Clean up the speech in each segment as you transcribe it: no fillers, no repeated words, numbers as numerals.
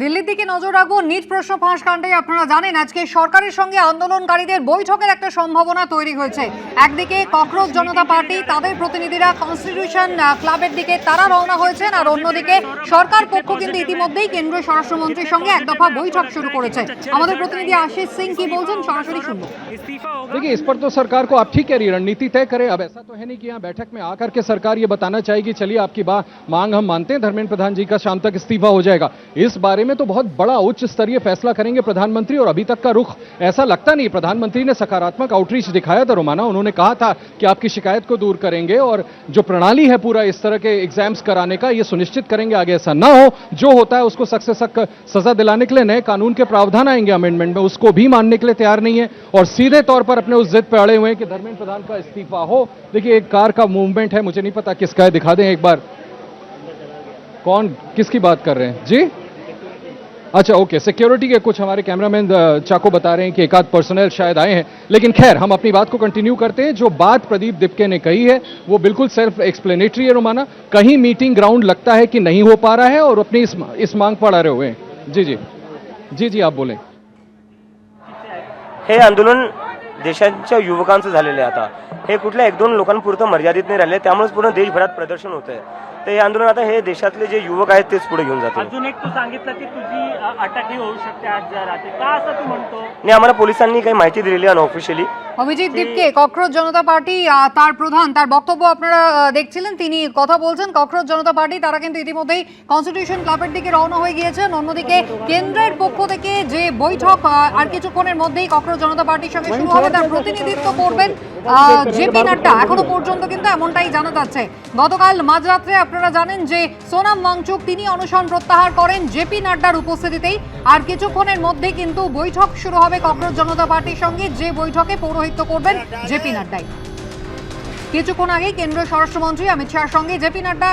দিল্লির দিকে নজর রাখবো। নিট প্রশ্ন ফাঁস কাণ্ডে আপনারা জানেন আজকে সরকারের সঙ্গে আন্দোলনকারীদের বৈঠকের একটা সম্ভাবনা তৈরি হয়েছে। একদিকে ককরোচ জনতা পার্টি তাদের প্রতিনিধিরা কনস্টিটিউশন ক্লাবের দিকে তারা রওনা হয়েছেন, আর অন্যদিকে সরকার পক্ষ কিন্তু ইতিমধ্যেই কেন্দ্রীয় স্বরাষ্ট্রমন্ত্রীর সঙ্গে এক দফা বৈঠক শুরু করেছে। আমাদের প্রতিনিধি আশিস সিং কি বলছেন সরাসরি শুনবো। देखिए, इस पर तो सरकार को आप ठीक कह रही है, रणनीति तय करे। अब ऐसा तो है नहीं कि यहाँ बैठक में आकर के सरकार ये बताना चाहेगी चलिए आपकी मांग हम मानते हैं, धर्मेंद्र प्रधान जी का शाम तक इस्तीफा हो जाएगा। इस बारे में तो बहुत बड़ा उच्च स्तरीय फैसला करेंगे प्रधानमंत्री, और अभी तक का रुख ऐसा लगता नहीं। प्रधानमंत्री ने सकारात्मक आउटरीच दिखाया था रोमाना, उन्होंने कहा था कि आपकी शिकायत को दूर करेंगे और जो प्रणाली है पूरा इस तरह के एग्जाम्स कराने का ये सुनिश्चित करेंगे आगे ऐसा ना हो। जो होता है उसको सख्त से सख्त सजा दिलाने के लिए नए कानून के प्रावधान आएंगे अमेंडमेंट में, उसको भी मानने के लिए तैयार नहीं है और सीधे तौर पर अपने उस जिद पे अड़े हुए हैं कि धर्मेंद्र प्रधान का इस्तीफा हो। देखिए, एक कार का मूवमेंट है, मुझे नहीं पता किसका है, दिखा दें एक बार। कौन किसकी बात कर रहे हैं जी? अच्छा, ओके, सिक्योरिटी के कुछ हमारे कैमरामैन चाको बता रहे हैं कि एक आध पर्सनल शायद आए हैं, लेकिन खैर हम अपनी बात को कंटिन्यू करते हैं। जो बात प्रदीप दिपके ने कही है वो बिल्कुल सेल्फ एक्सप्लेनेटरी है रोमाना। कहीं मीटिंग ग्राउंड लगता है कि नहीं हो पा रहा है और अपनी इस मांग पर अड़े हुए हैं। जी जी जी जी, आप बोलें। हे आंदोलन देशाच्या युवकांचं झालेलं आहे. आता हे कुठल्या एक दोन लोकांपुरतं मर्यादित नाही राहिले, त्यामुळेच पूर्ण देशभरात प्रदर्शन होत आहे. तर हे आंदोलन आता हे देशातले जे युवक आहेत तेच पुढे घेऊन जातील. अजून एक तू सांगितलं की तुझी अटकही होऊ शकते आज रात्री, का असं तू म्हणतो? नाही, आम्हाला पोलिसांनी काही माहिती दिलेली आहे अनऑफिशियली। অভিজিৎ দীপকে ককরোচ জনতা পার্টি তার প্রধান তার বক্তব্য আপনারা দেখছিলেন, তিনি কথা বলছেন। ককরোচ জনতা পার্টি তারা কিন্তু ইতিমধ্যেই কনস্টিটিউশন ক্লাবের দিকে রওনা হয়ে গিয়েছেন। অন্যদিকে কেন্দ্রের পক্ষ থেকে যে বৈঠক আর কিছুক্ষণের মধ্যেই ককরোচ জনতা পার্টির সঙ্গে শুরু হবে, তার প্রতিনিধিত্ব করবেন জেপি নাড্ডা। এখনো পর্যন্ত কিন্তু এমনটাই জানা যাচ্ছে। গতকাল মাঝরাত্রে আপনারা জানেন যে সোনাম ওয়াংচুক তিনি অনশন প্রত্যাহার করেন জেপি নাড্ডার উপস্থিতিতেই। আর কিছুক্ষণের মধ্যে কিন্তু বৈঠক শুরু হবে ককরোচ জনতা পার্টির সঙ্গে, যে বৈঠকে পৌরোহিত্য করবেন জেপি নাড্ডাই। কিছুক্ষণ আগেই কেন্দ্রীয় স্বরাষ্ট্রমন্ত্রী অমিত শাহর সঙ্গে জেপি নাড্ডা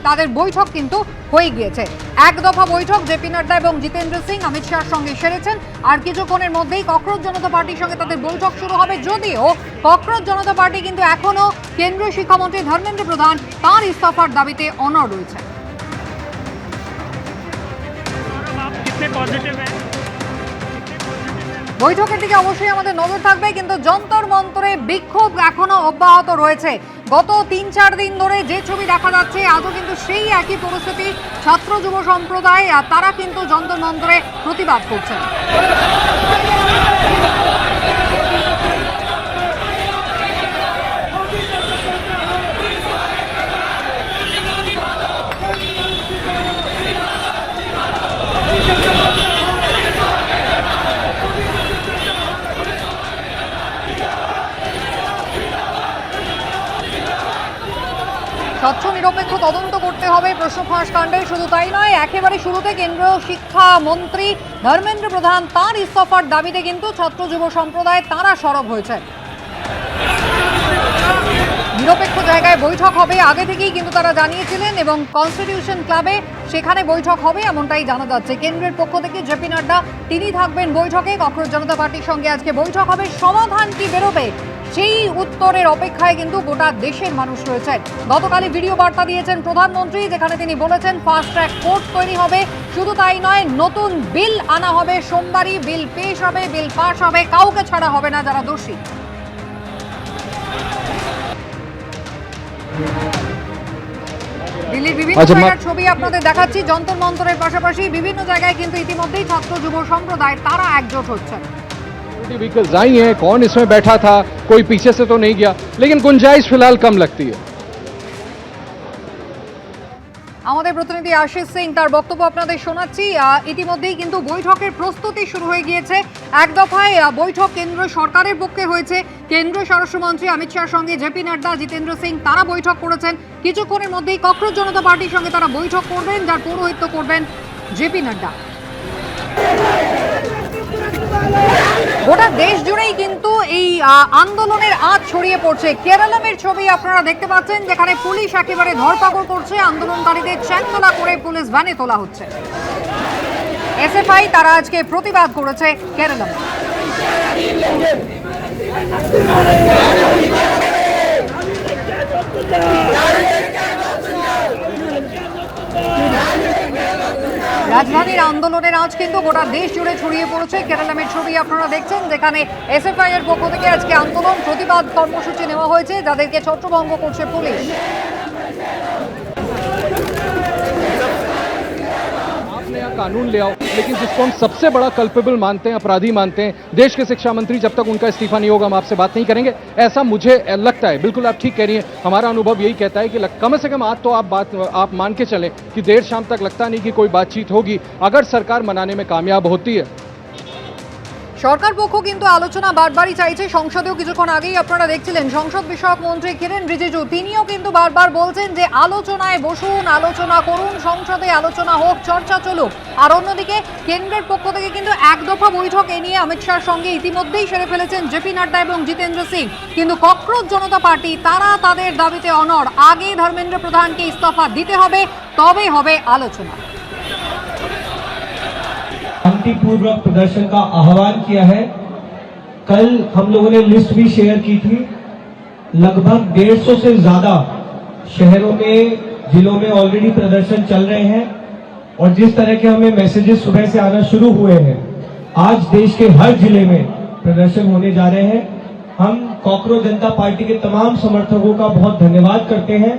তাদের বৈঠক কিন্তু হয়ে গিয়েছে। এক দফা বৈঠক জেপি নাড্ডা এবং জিতেন্দ্র সিং অমিত শাহর সঙ্গে সেরেছেন। আর কিছুক্ষণের মধ্যেই ককরোচ জনতা পার্টির সঙ্গে তাদের বৈঠক শুরু হবে। যদিও ককরোচ জনতা পার্টি কিন্তু এখনো কেন্দ্রীয় শিক্ষামন্ত্রী ধর্মেন্দ্র প্রধান তাঁর ইস্তফার দাবিতে অনড় রয়েছে। বৈঠকের দিকে অবশ্যই আমাদের নজর থাকবে, কিন্তু যন্তর মন্তরে বিক্ষোভ এখনো অব্যাহত রয়েছে। গত ৩-৪ দিন ধরে যে ছবি দেখা যাচ্ছে আজও কিন্তু সেই একই পরিস্থিতি। ছাত্র যুব সম্প্রদায় তারা কিন্তু যন্তর মন্তরে প্রতিবাদ করছেন। স্বচ্ছ নিরপেক্ষ তদন্ত করতে হবে প্রশ্ন ফাঁস কাণ্ডে। শুধু তাই নয়, একেবারে শুরুতে কেন্দ্রীয় শিক্ষামন্ত্রী ধর্মেন্দ্র প্রধান তাঁর ইস্তফার দাবিতে কিন্তু ছাত্র যুব সম্প্রদায় তাঁরা সরব হয়েছে। নিরপেক্ষ জায়গায় বৈঠক হবে আগে থেকেই কিন্তু তারা জানিয়েছিলেন, এবং কনস্টিটিউশন ক্লাবে সেখানে বৈঠক হবে এমনটাই জানা যাচ্ছে। কেন্দ্রের পক্ষ থেকে জেপি নাড্ডা তিনি থাকবেন বৈঠকে। ককরোচ জনতা পার্টির সঙ্গে আজকে বৈঠক হবে। সমাধান কি বেরোবে সেই উত্তরের অপেক্ষায় কিন্তু গোটা দেশের মানুষ রয়েছে। গতকালই ভিডিও বার্তা দিয়েছেন প্রধানমন্ত্রী, যেখানে তিনি বলেছেন ফাস্ট ট্র্যাক কোর্ট তৈরি হবে। শুধু তাই নয়, নতুন বিল আনা হবে, সোমবারই বিল পেশ হবে, বিল পাস হবে, কাউকে ছাড়া হবে না যারা দোষী। দিল্লির বিভিন্ন জায়গার ছবি আপনাদের দেখাচ্ছি। যন্তর মন্তরের পাশাপাশি বিভিন্ন জায়গায় কিন্তু ইতিমধ্যেই ছাত্র যুব সম্প্রদায় তারা একজোট হচ্ছেন। व्हीकल्स आई हैं, कौन इसमें बैठा था, कोई पीछे से तो नहीं गया, लेकिन गुंजाइश फिलहाल कम लगती है। আমাদের প্রতিনিধি আশিস সিং তার বক্তব্য আপনাদের শোনাচ্ছি। ইতিমধ্যেই কিন্তু বৈঠকের প্রস্তুতি শুরু হয়ে গিয়েছে। এক দফায় বৈঠক কেন্দ্র সরকারের পক্ষে হয়েছে। কেন্দ্রীয় স্বরাষ্ট্রমন্ত্রী অমিত শাহর সঙ্গে জেপি নাড্ডা জিতেন্দ্র সিং তারা বৈঠক করেছেন। কিছুক্ষণের মধ্যেই ককরোচ জনতা পার্টির সঙ্গে তারা বৈঠক করবেন, যার পৌরোহিত্য করবেন জেপি নাড্ডা। গোটা দেশ জুড়েই কিন্তু এই আন্দোলনের আঁচ ছড়িয়ে পড়ছে। কেরালামের ছবি আপনারা দেখতে পাচ্ছেন, যেখানে পুলিশ একেবারে ধরপাকড় করছে। আন্দোলনকারীদের চ্যাংদোলা করে পুলিশ ভ্যানে তোলা হচ্ছে। এসএফআই তারা আজকে প্রতিবাদ করেছে কেরালামে। রাজধানীর আন্দোলনের আজ কিন্তু গোটা দেশ জুড়ে ছড়িয়ে পড়েছে। কেরালামের ছবি আপনারা দেখছেন, যেখানে এসএফআই এর পক্ষ থেকে আজকে আন্দোলন প্রতিবাদ কর্মসূচি নেওয়া হয়েছে, যাদেরকে ছত্রভঙ্গ করছে পুলিশ। आपने यहाँ कानून ले आओ, लेकिन जिसको हम सबसे बड़ा कल्पेबल मानते हैं, अपराधी मानते हैं, देश के शिक्षा मंत्री, जब तक उनका इस्तीफा नहीं होगा हम आपसे बात नहीं करेंगे, ऐसा मुझे लगता है। बिल्कुल आप ठीक कह रही हैं, हमारा अनुभव यही कहता है कि कम से कम आज तो आप मान के चलें कि देर शाम तक लगता नहीं कि कोई बातचीत होगी, अगर सरकार मनाने में कामयाब होती है। সরকার পক্ষ কিন্তু আলোচনা বারবারই চাইছে। সংসদেও কিছুক্ষণ আগেই আপনারা দেখছিলেন সংসদ বিষয়ক মন্ত্রী কিরেন রিজিজু, তিনিও কিন্তু বারবার বলছেন যে আলোচনায় বসুন, আলোচনা করুন, সংসদে আলোচনা হোক, চর্চা চলুক। আর অন্যদিকে কেন্দ্রের পক্ষ থেকে কিন্তু এক দফা বৈঠক এ নিয়ে অমিত শাহর সঙ্গে ইতিমধ্যেই সেরে ফেলেছেন জেপি নাড্ডা এবং জিতেন্দ্র সিং। কিন্তু ককরোচ জনতা পার্টি তারা তাদের দাবিতে অনড়। আগে ধর্মেন্দ্র প্রধানকে ইস্তফা দিতে হবে, তবে হবে আলোচনা। शांतिपूर्वक प्रदर्शन का आह्वान किया है। कल हम लोगों ने लिस्ट भी शेयर की थी। लगभग 150 से ज्यादा शहरों में, जिलों में ऑलरेडी प्रदर्शन चल रहे हैं और जिस तरह के हमें मैसेजेस सुबह से आना शुरू हुए हैं, आज देश के हर जिले में प्रदर्शन होने जा रहे हैं। हम कॉकरोच जनता पार्टी के तमाम समर्थकों का बहुत धन्यवाद करते हैं।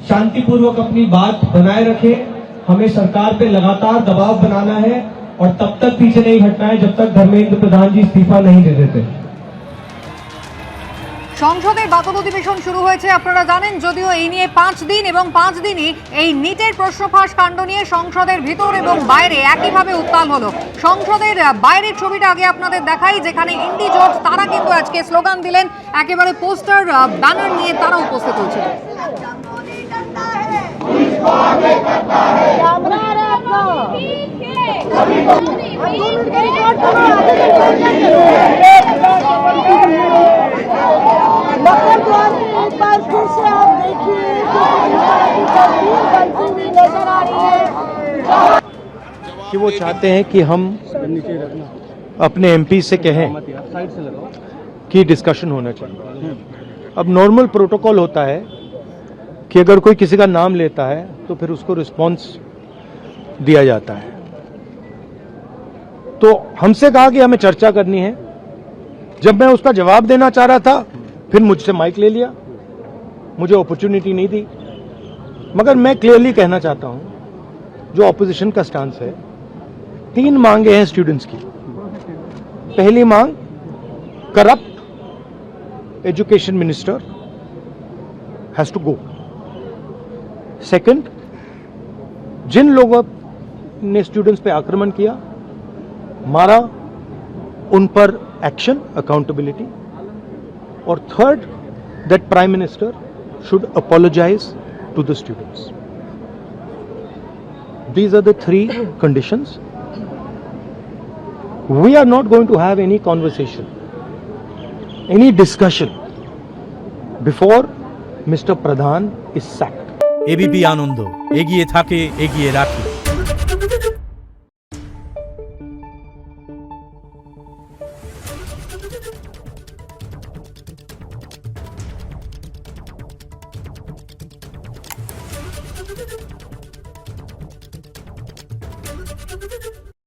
शांतिपूर्वक अपनी बात बनाए रखें। हमें सरकार पे लगातार दबाव बनाना है और तब तक पीछे नहीं हटना है जब तक धर्मेंद्र प्रधान जी इस्तीफा नहीं दे देते। সংসদের বাতল অধিবেশন শুরু হয়েছে আপনারা জানেন, যদিও এই নিয়ে 5 দিন এবং 5 দিনই এই নিটের প্রশ্নফাঁস কাণ্ড নিয়ে সংসদের ভিতর এবং বাইরে একইভাবে উত্তাল হলো। সংসদের বাইরের ছবিটা আগে আপনাদের দেখাই, যেখানে ইন্ডি জোট তারা কিন্তু আজকে স্লোগান দিলেন, একেবারে পোস্টার ব্যানার নিয়ে তারা উপস্থিত হয়েছিল। मकर द्वार में एक बार फिर से आप देखिए कि तस्वीर बनती हुई नजर आ रही है कि वो चाहते हैं कि हम अपने एमपी से कहें कि डिस्कशन होना चाहिए। अब नॉर्मल प्रोटोकॉल होता है कि अगर कोई किसी का नाम लेता है तो फिर उसको रिस्पांस दिया जाता है। तो हमसे कहा कि हमें चर्चा करनी है। जब मैं उसका जवाब देना चाह रहा था, फिर मुझसे माइक ले लिया, मुझे अपॉर्चुनिटी नहीं दी। मगर मैं क्लियरली कहना चाहता हूं, जो ऑपोजिशन का स्टांस है, 3 मांगे हैं स्टूडेंट्स की। पहली मांग, corrupt education minister has to go. Second, जिन लोगों ने स्टूडेंट्स पे आक्रमण किया, मारा, उन पर एक्शन, अकाउंटेबिलिटी। और third, that prime minister should apologise to the students. These are the 3 conditions. We are not going to have any conversation, any discussion before Mr. Pradhan is sacked. ABP Ananda, এগিয়ে থাকে, এগিয়ে রাখে।